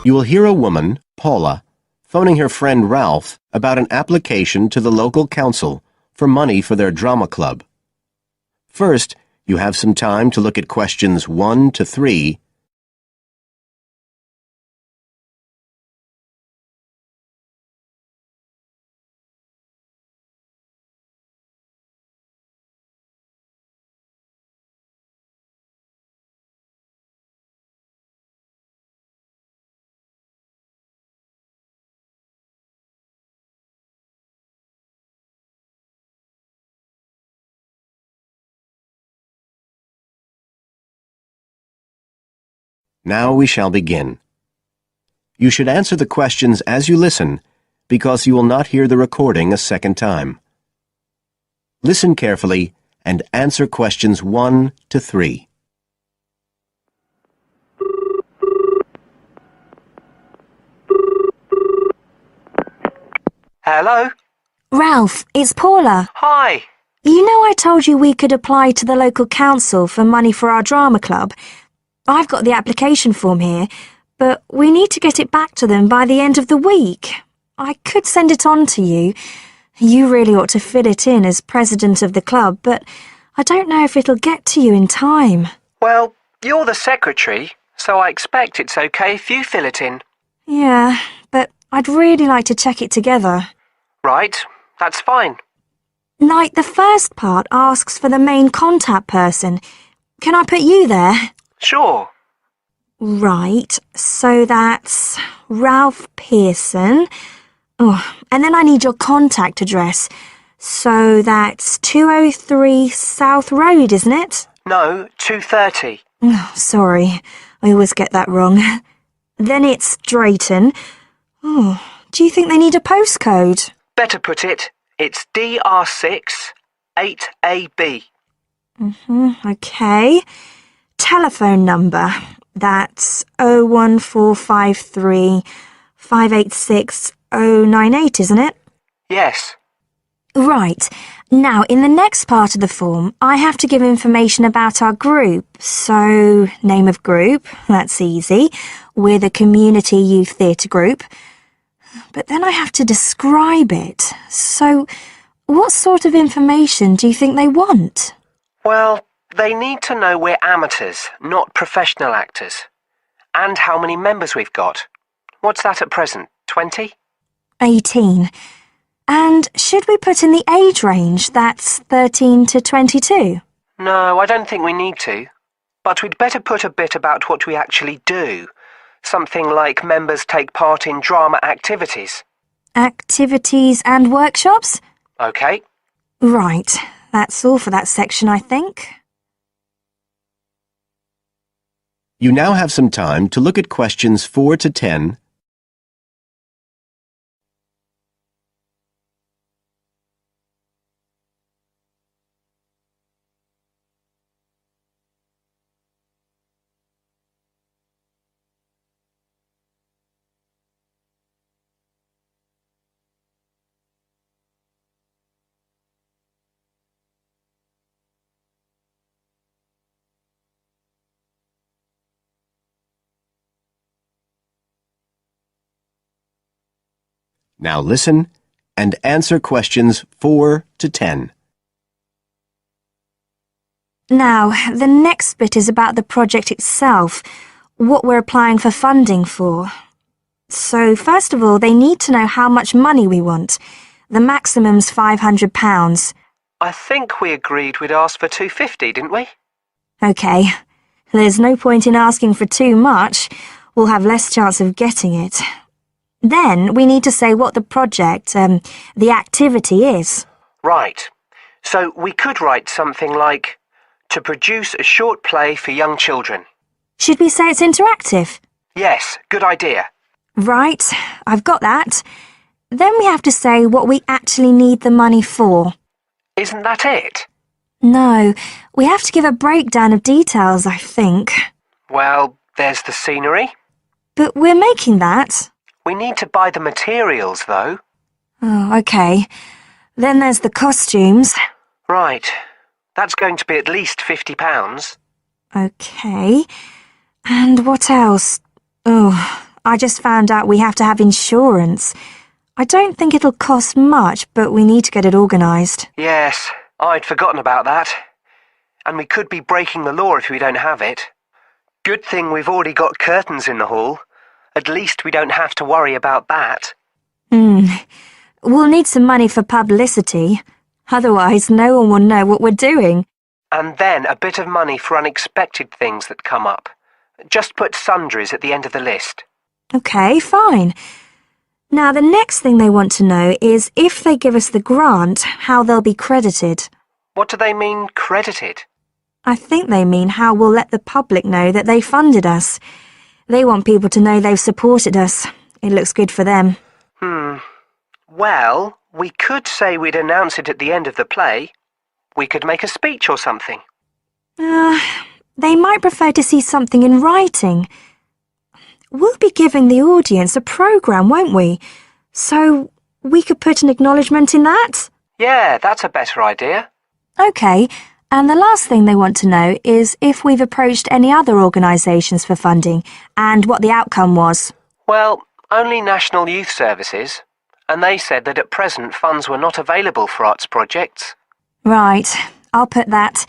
You will hear a woman, Paula, phoning her friend Ralph about an application to the local council for money for their drama club. First, you have some time to look at questions 1 to 3. Now we shall begin. You should answer the questions as you listen, because you will not hear the recording a second time. Listen carefully and answer questions 1 to 3. Hello? Ralph, it's Paula. Hi. You know I told you we could apply to the local council for money for our drama club? I've got the application form here, but we need to get it back to them by the end of the week. I could send it on to you. You really ought to fill it in as president of the club, but I don't know if it'll get to you in time. Well, you're the secretary, so I expect it's okay if you fill it in. Yeah, but I'd really like to check it together. Right, that's fine. Like, the first part asks for the main contact person. Can I put you there? Sure. Right, so that's Ralph Pearson. Oh, and then I need your contact address. So that's 203 South Road, isn't it? No, 2:30. Oh, sorry, I always get that wrong. Then it's Drayton. Oh, do you think they need a postcode? Better put it, it's DR6 8AB. Okay. Telephone number. That's 01453 586 098, isn't it? Yes. Right. Now, in the next part of the form, I have to give information about our group. So, name of group, that's easy. We're the Community Youth Theatre Group. But then I have to describe it. So, what sort of information do you think they want? Well, they need to know we're amateurs, not professional actors. And how many members we've got. What's that at present, 20? 18. And should we put in the age range? That's 13 to 22. No, I don't think we need to. But we'd better put a bit about what we actually do. Something like members take part in drama activities. Activities and workshops? OK. Right. That's all for that section, I think. You now have some time to look at questions 4 to 10. Now listen and answer questions 4 to 10. Now, the next bit is about the project itself, what we're applying for funding for. So, first of all, they need to know how much money we want. The maximum's £500. I think we agreed we'd ask for 250, didn't we? OK. There's no point in asking for too much. We'll have less chance of getting it. Then we need to say what the project, the activity is. Right. So we could write something like, to produce a short play for young children. Should we say it's interactive? Yes, good idea. Right, I've got that. Then we have to say what we actually need the money for. Isn't that it? No, we have to give a breakdown of details, I think. Well, there's the scenery. But we're making that. We need to buy the materials, though. Oh, OK. Then there's the costumes. Right. That's going to be at least £50. OK. And what else? Oh, I just found out we have to have insurance. I don't think it'll cost much, but we need to get it organised. Yes, I'd forgotten about that. And we could be breaking the law if we don't have it. Good thing we've already got curtains in the hall. At least we don't have to worry about that. We'll need some money for publicity. Otherwise, no one will know what we're doing. And then a bit of money for unexpected things that come up. Just put sundries at the end of the list. OK, fine. Now, the next thing they want to know is if they give us the grant, how they'll be credited. What do they mean, credited? I think they mean how we'll let the public know that they funded us. They want people to know they've supported us. It looks good for them. Well, we could say we'd announce it at the end of the play. We could make a speech or something. They might prefer to see something in writing. We'll be giving the audience a programme, won't we? So we could put an acknowledgement in that? Yeah, that's a better idea. OK, and the last thing they want to know is if we've approached any other organisations for funding and what the outcome was. Well, only National Youth Services. And they said that at present funds were not available for arts projects. Right, I'll put that.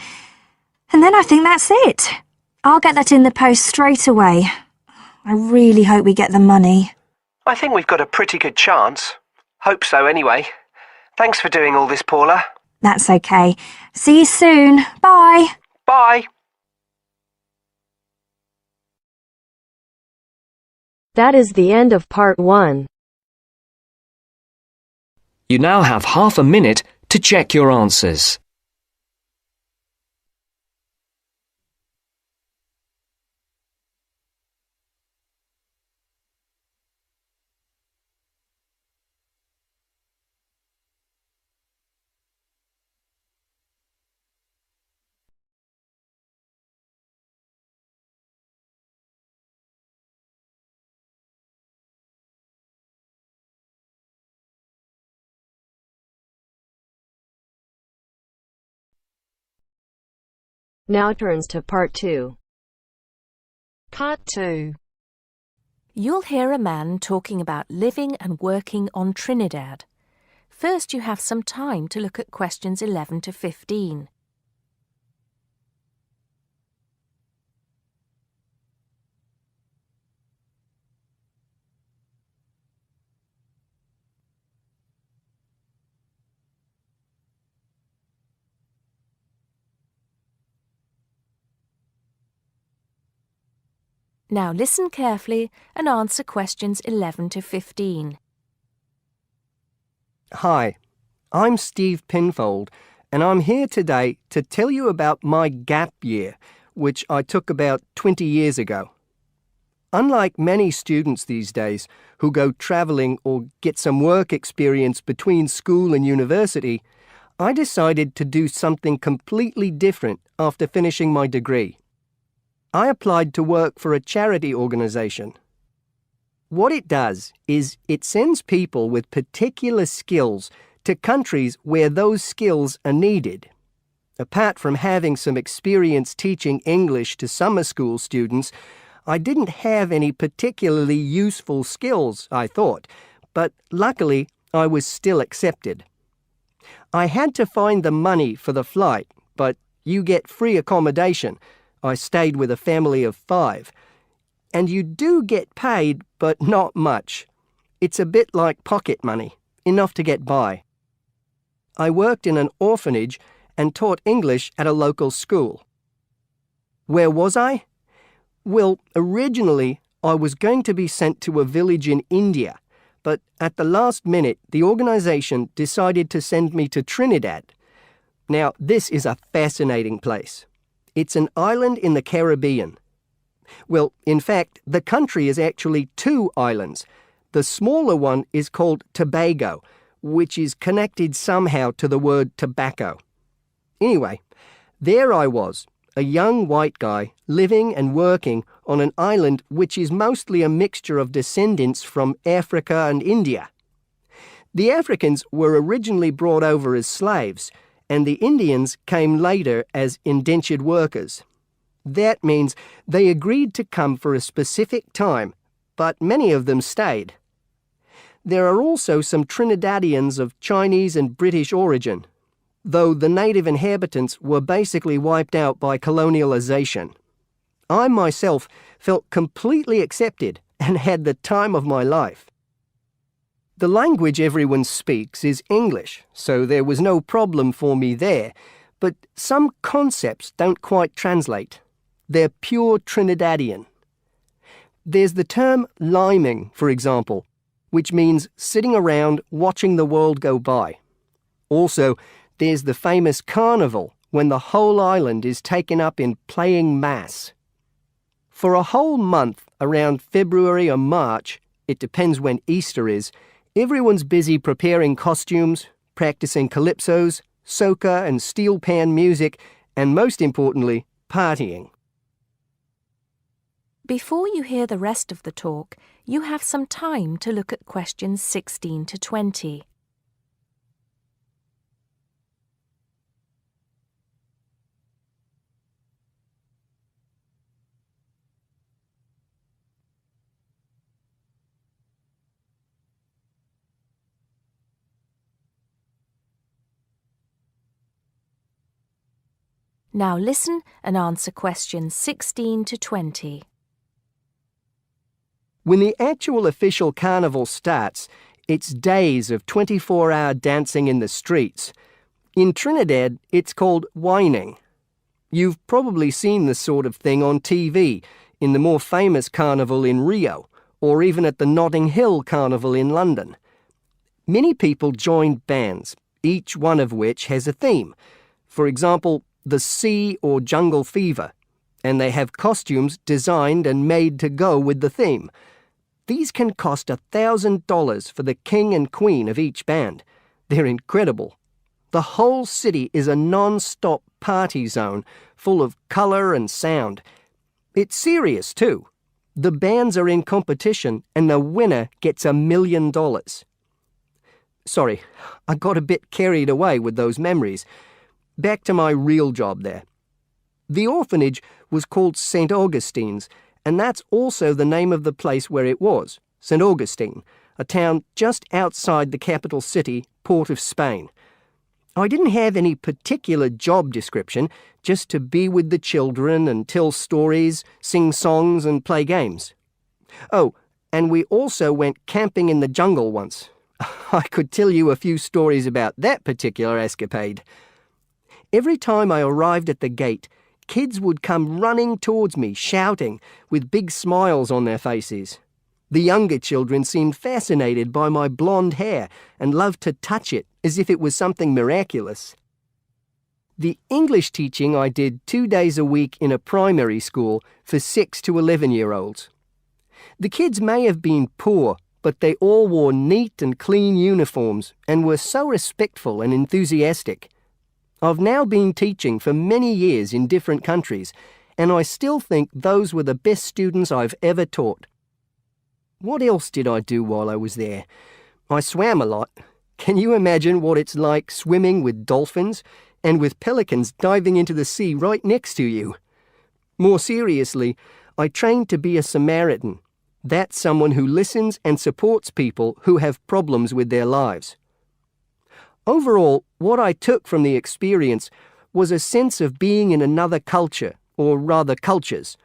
And then I think that's it. I'll get that in the post straight away. I really hope we get the money. I think we've got a pretty good chance. Hope so anyway. Thanks for doing all this, Paula. That's OK. See you soon. Bye. Bye. That is the end of part 1. You now have half a minute to check your answers. Now turns to part 2. Part 2. You'll hear a man talking about living and working on Trinidad. First, you have some time to look at questions 11 to 15. Now listen carefully and answer questions 11 to 15. Hi, I'm Steve Pinfold, and I'm here today to tell you about my gap year, which I took about 20 years ago. Unlike many students these days who go travelling or get some work experience between school and university, I decided to do something completely different after finishing my degree. I applied to work for a charity organisation. What it does is it sends people with particular skills to countries where those skills are needed. Apart from having some experience teaching English to summer school students, I didn't have any particularly useful skills, I thought, but luckily I was still accepted. I had to find the money for the flight, but you get free accommodation. I stayed with a family of 5. And you do get paid, but not much. It's a bit like pocket money, enough to get by. I worked in an orphanage and taught English at a local school. Where was I? Well, originally I was going to be sent to a village in India, but at the last minute the organisation decided to send me to Trinidad. Now, this is a fascinating place. It's an island in the Caribbean. Well, in fact, the country is actually 2 islands. The smaller one is called Tobago, which is connected somehow to the word tobacco. Anyway, there I was, a young white guy living and working on an island which is mostly a mixture of descendants from Africa and India. The Africans were originally brought over as slaves, and the Indians came later as indentured workers. That means they agreed to come for a specific time, but many of them stayed. There are also some Trinidadians of Chinese and British origin, though the native inhabitants were basically wiped out by colonialization. I myself felt completely accepted and had the time of my life. The language everyone speaks is English, so there was no problem for me there, but some concepts don't quite translate. They're pure Trinidadian. There's the term liming, for example, which means sitting around watching the world go by. Also, there's the famous carnival, when the whole island is taken up in playing mass. For a whole month, around February or March, it depends when Easter is, everyone's busy preparing costumes, practicing calypsos, soca and steel pan music, and most importantly, partying. Before you hear the rest of the talk, you have some time to look at questions 16 to 20. Now listen and answer questions 16 to 20. When the actual official carnival starts, it's days of 24-hour dancing in the streets. In Trinidad, it's called whining. You've probably seen this sort of thing on TV, in the more famous carnival in Rio, or even at the Notting Hill Carnival in London. Many people join bands, each one of which has a theme. For example, the Sea or Jungle Fever, and they have costumes designed and made to go with the theme. These can cost $1,000 for the king and queen of each band. They're incredible. The whole city is a non-stop party zone, full of colour and sound. It's serious too. The bands are in competition and the winner gets $1 million. Sorry, I got a bit carried away with those memories. Back to my real job there. The orphanage was called St. Augustine's, and that's also the name of the place where it was, St. Augustine, a town just outside the capital city, Port of Spain. I didn't have any particular job description, just to be with the children and tell stories, sing songs and play games. Oh, and we also went camping in the jungle once. I could tell you a few stories about that particular escapade. Every time I arrived at the gate, kids would come running towards me, shouting, with big smiles on their faces. The younger children seemed fascinated by my blonde hair and loved to touch it as if it was something miraculous. The English teaching I did 2 days a week in a primary school for 6 to 11-year-olds. The kids may have been poor, but they all wore neat and clean uniforms and were so respectful and enthusiastic. I've now been teaching for many years in different countries, and I still think those were the best students I've ever taught. What else did I do while I was there? I swam a lot. Can you imagine what it's like swimming with dolphins and with pelicans diving into the sea right next to you? More seriously, I trained to be a Samaritan. That's someone who listens and supports people who have problems with their lives. Overall, what I took from the experience was a sense of being in another culture, or rather cultures.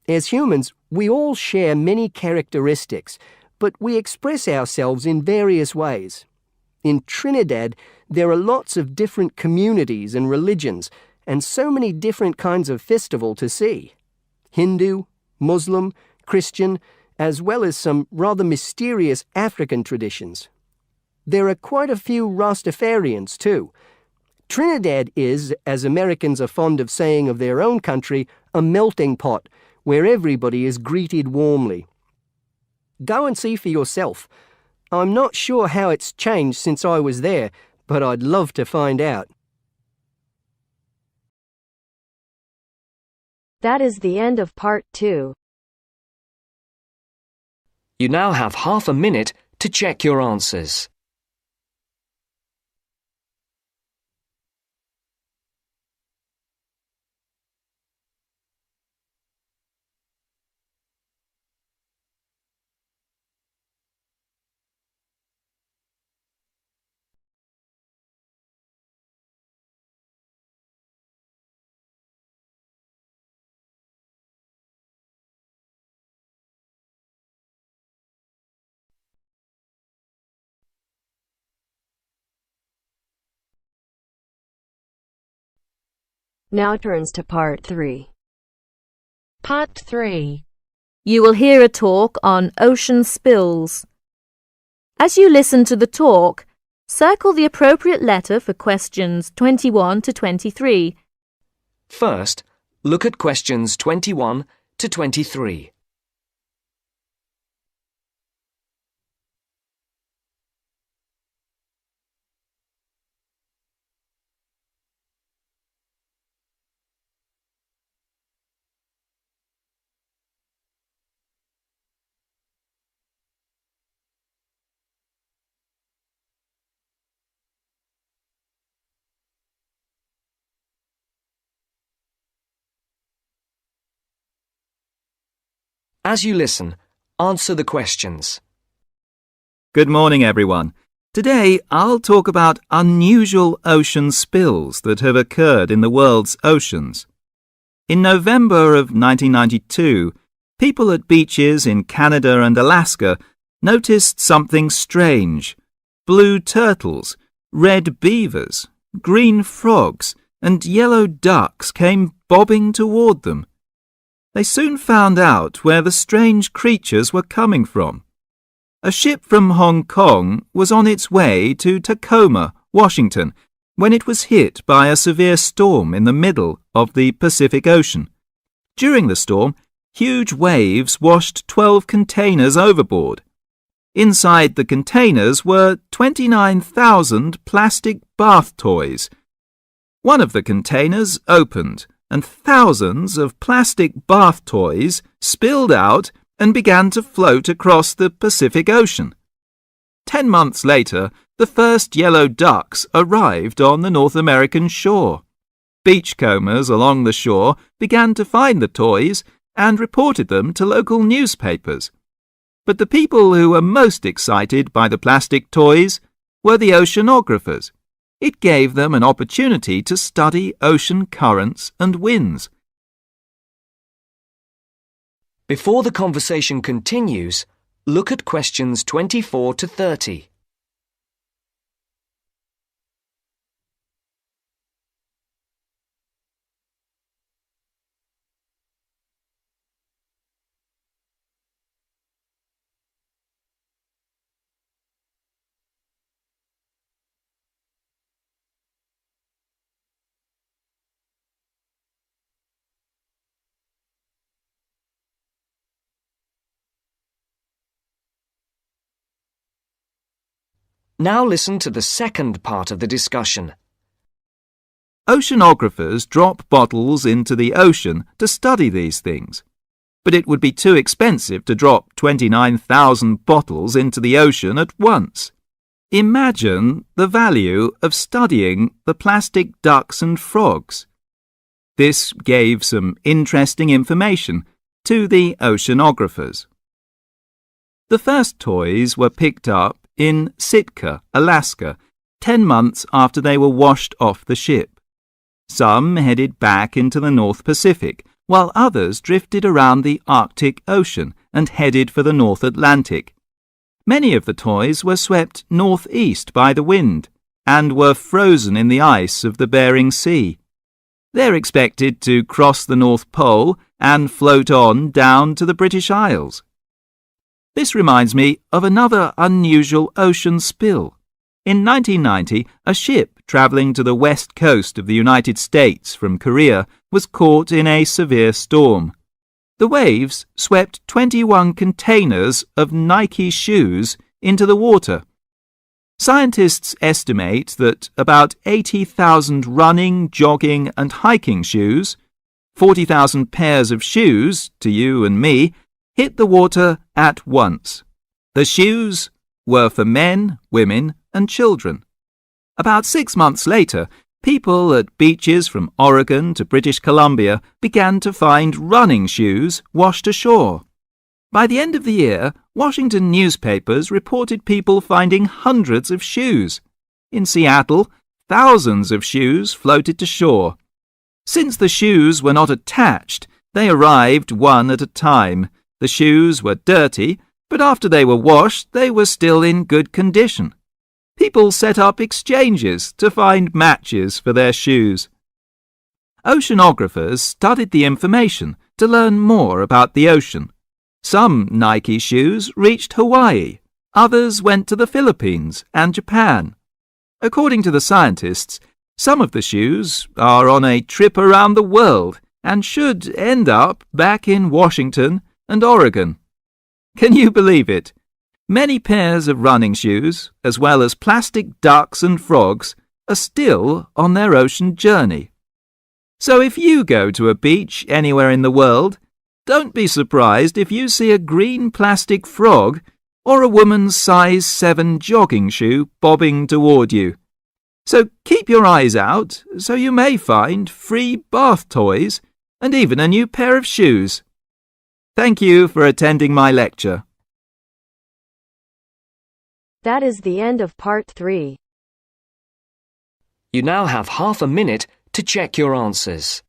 As humans, we all share many characteristics, but we express ourselves in various ways. In Trinidad, there are lots of different communities and religions, and so many different kinds of festival to see. Hindu, Muslim, Christian, as well as some rather mysterious African traditions. There are quite a few Rastafarians too. Trinidad is, as Americans are fond of saying of their own country, a melting pot where everybody is greeted warmly. Go and see for yourself. I'm not sure how it's changed since I was there, but I'd love to find out. That is the end of part 2. You now have half a minute to check your answers. Now turns to Part 3. Part 3. You will hear a talk on ocean spills. As you listen to the talk, circle the appropriate letter for questions 21 to 23. First, look at questions 21 to 23. As you listen, answer the questions. Good morning, everyone. Today, I'll talk about unusual ocean spills that have occurred in the world's oceans. In November of 1992, people at beaches in Canada and Alaska noticed something strange. Blue turtles, red beavers, green frogs, and yellow ducks came bobbing toward them. They soon found out where the strange creatures were coming from. A ship from Hong Kong was on its way to Tacoma, Washington, when it was hit by a severe storm in the middle of the Pacific Ocean. During the storm, huge waves washed 12 containers overboard. Inside the containers were 29,000 plastic bath toys. One of the containers opened, and thousands of plastic bath toys spilled out and began to float across the Pacific Ocean. 10 months later, the first yellow ducks arrived on the North American shore. Beachcombers along the shore began to find the toys and reported them to local newspapers. But the people who were most excited by the plastic toys were the oceanographers. It gave them an opportunity to study ocean currents and winds. Before the conversation continues, look at questions 24 to 30. Now listen to the second part of the discussion. Oceanographers drop bottles into the ocean to study these things. But it would be too expensive to drop 29,000 bottles into the ocean at once. Imagine the value of studying the plastic ducks and frogs. This gave some interesting information to the oceanographers. The first toys were picked up in Sitka, Alaska, 10 months after they were washed off the ship. Some headed back into the North Pacific, while others drifted around the Arctic Ocean and headed for the North Atlantic. Many of the toys were swept northeast by the wind and were frozen in the ice of the Bering Sea. They're expected to cross the North Pole and float on down to the British Isles. This reminds me of another unusual ocean spill. In 1990, a ship travelling to the west coast of the United States from Korea was caught in a severe storm. The waves swept 21 containers of Nike shoes into the water. Scientists estimate that about 80,000 running, jogging and hiking shoes, 40,000 pairs of shoes, to you and me, hit the water at once. The shoes were for men, women and children. About 6 months later, people at beaches from Oregon to British Columbia began to find running shoes washed ashore. By the end of the year, Washington newspapers reported people finding hundreds of shoes. In Seattle, thousands of shoes floated to shore. Since the shoes were not attached, they arrived one at a time. The shoes were dirty, but after they were washed, they were still in good condition. People set up exchanges to find matches for their shoes. Oceanographers studied the information to learn more about the ocean. Some Nike shoes reached Hawaii, others went to the Philippines and Japan. According to the scientists, some of the shoes are on a trip around the world and should end up back in Washington and Oregon. Can you believe it? Many pairs of running shoes, as well as plastic ducks and frogs, are still on their ocean journey. So if you go to a beach anywhere in the world, don't be surprised if you see a green plastic frog or a woman's size 7 jogging shoe bobbing toward you. So keep your eyes out, so you may find free bath toys and even a new pair of shoes. Thank you for attending my lecture. That is the end of part 3. You now have half a minute to check your answers.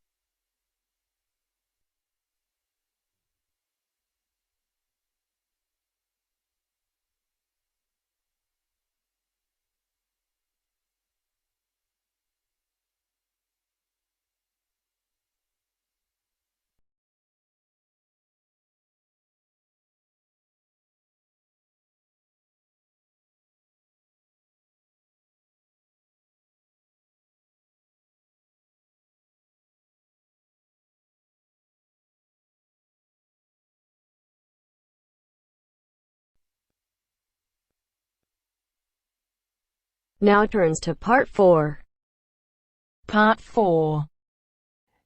Now turns to part 4. Part 4.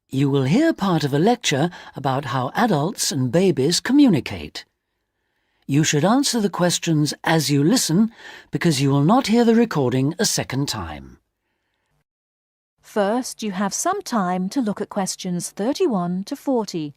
You will hear part of a lecture about how adults and babies communicate. You should answer the questions as you listen because you will not hear the recording a second time. First, you have some time to look at questions 31 to 40.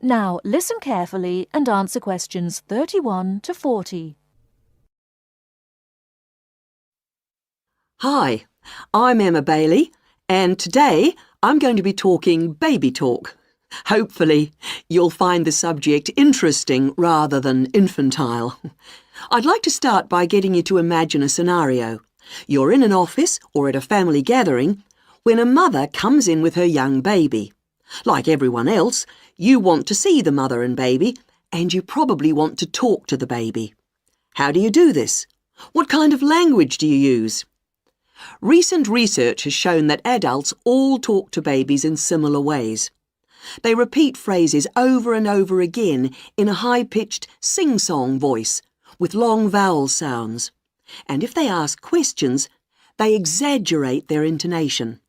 Now, listen carefully and answer questions 31 to 40. Hi, I'm Emma Bailey, and today I'm going to be talking baby talk. Hopefully, you'll find the subject interesting rather than infantile. I'd like to start by getting you to imagine a scenario. You're in an office or at a family gathering when a mother comes in with her young baby. Like everyone else, you want to see the mother and baby, and you probably want to talk to the baby. How do you do this? What kind of language do you use? Recent research has shown that adults all talk to babies in similar ways. They repeat phrases over and over again in a high-pitched sing-song voice with long vowel sounds. And if they ask questions, they exaggerate their intonation.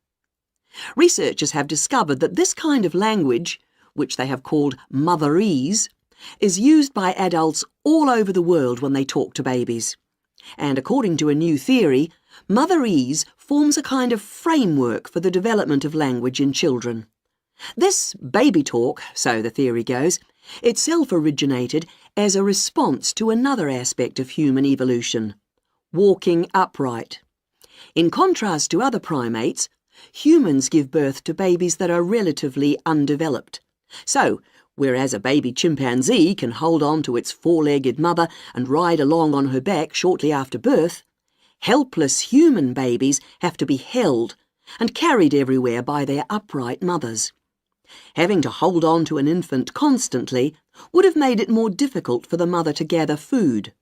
Researchers have discovered that this kind of language, which they have called motherese, is used by adults all over the world when they talk to babies. And according to a new theory, motherese forms a kind of framework for the development of language in children. This baby talk, so the theory goes, itself originated as a response to another aspect of human evolution, walking upright. In contrast to other primates, humans give birth to babies that are relatively undeveloped. So, whereas a baby chimpanzee can hold on to its four-legged mother and ride along on her back shortly after birth, helpless human babies have to be held and carried everywhere by their upright mothers. Having to hold on to an infant constantly would have made it more difficult for the mother to gather food.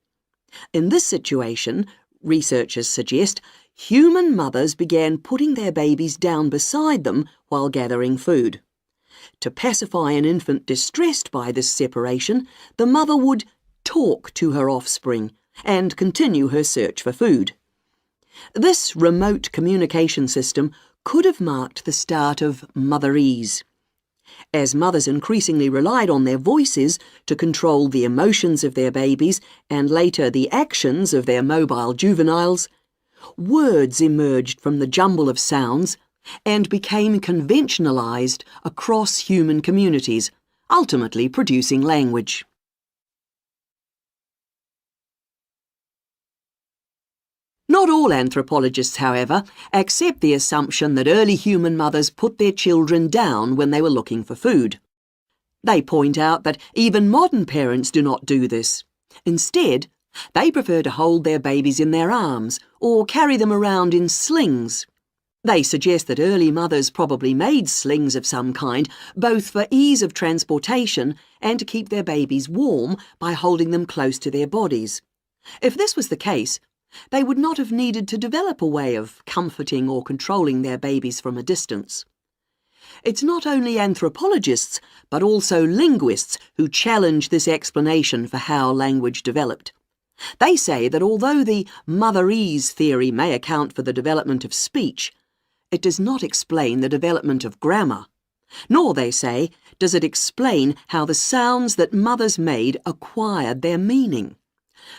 In this situation, researchers suggest, human mothers began putting their babies down beside them while gathering food. To pacify an infant distressed by this separation, the mother would talk to her offspring and continue her search for food. This remote communication system could have marked the start of motherese. As mothers increasingly relied on their voices to control the emotions of their babies and later the actions of their mobile juveniles, words emerged from the jumble of sounds and became conventionalized across human communities, ultimately producing language. Not all anthropologists, however, accept the assumption that early human mothers put their children down when they were looking for food. They point out that even modern parents do not do this. Instead, they prefer to hold their babies in their arms or carry them around in slings. They suggest that early mothers probably made slings of some kind, both for ease of transportation and to keep their babies warm by holding them close to their bodies. If this was the case, they would not have needed to develop a way of comforting or controlling their babies from a distance. It's not only anthropologists, but also linguists who challenge this explanation for how language developed. They say that although the motherese theory may account for the development of speech, it does not explain the development of grammar. Nor, they say, does it explain how the sounds that mothers made acquired their meaning.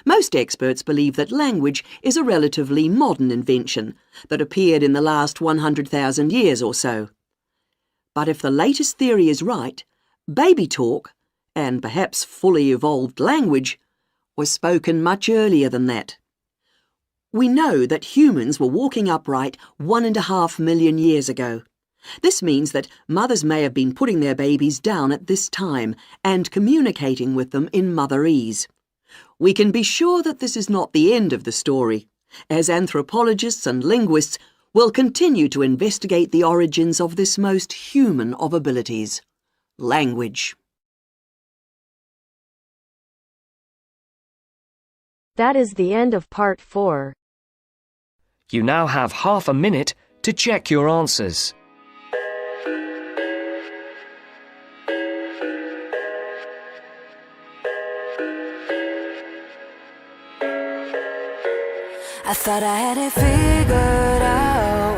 Most experts believe that language is a relatively modern invention that appeared in the last 100,000 years or so. But if the latest theory is right, baby talk, and perhaps fully evolved language, was spoken much earlier than that. We know that humans were walking upright 1.5 million years ago. This means that mothers may have been putting their babies down at this time and communicating with them in motherese. We can be sure that this is not the end of the story, as anthropologists and linguists will continue to investigate the origins of this most human of abilities, language. That is the end of part 4. You now have half a minute to check your answers. I thought I had it figured out,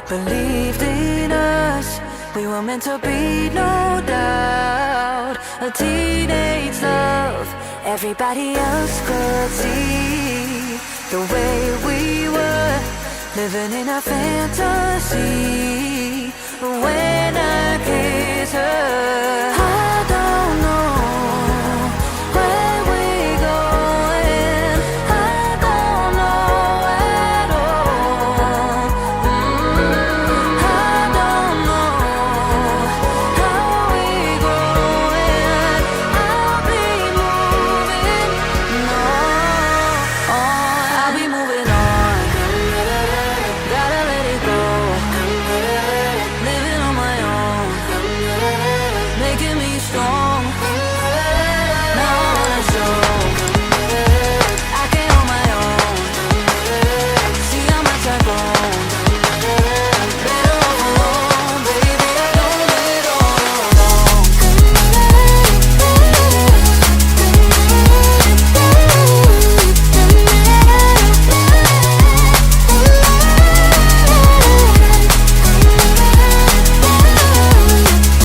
believed in us, we were meant to be, no doubt. A teenage love, everybody else could see the way we were, living in a fantasy. When I kiss her, I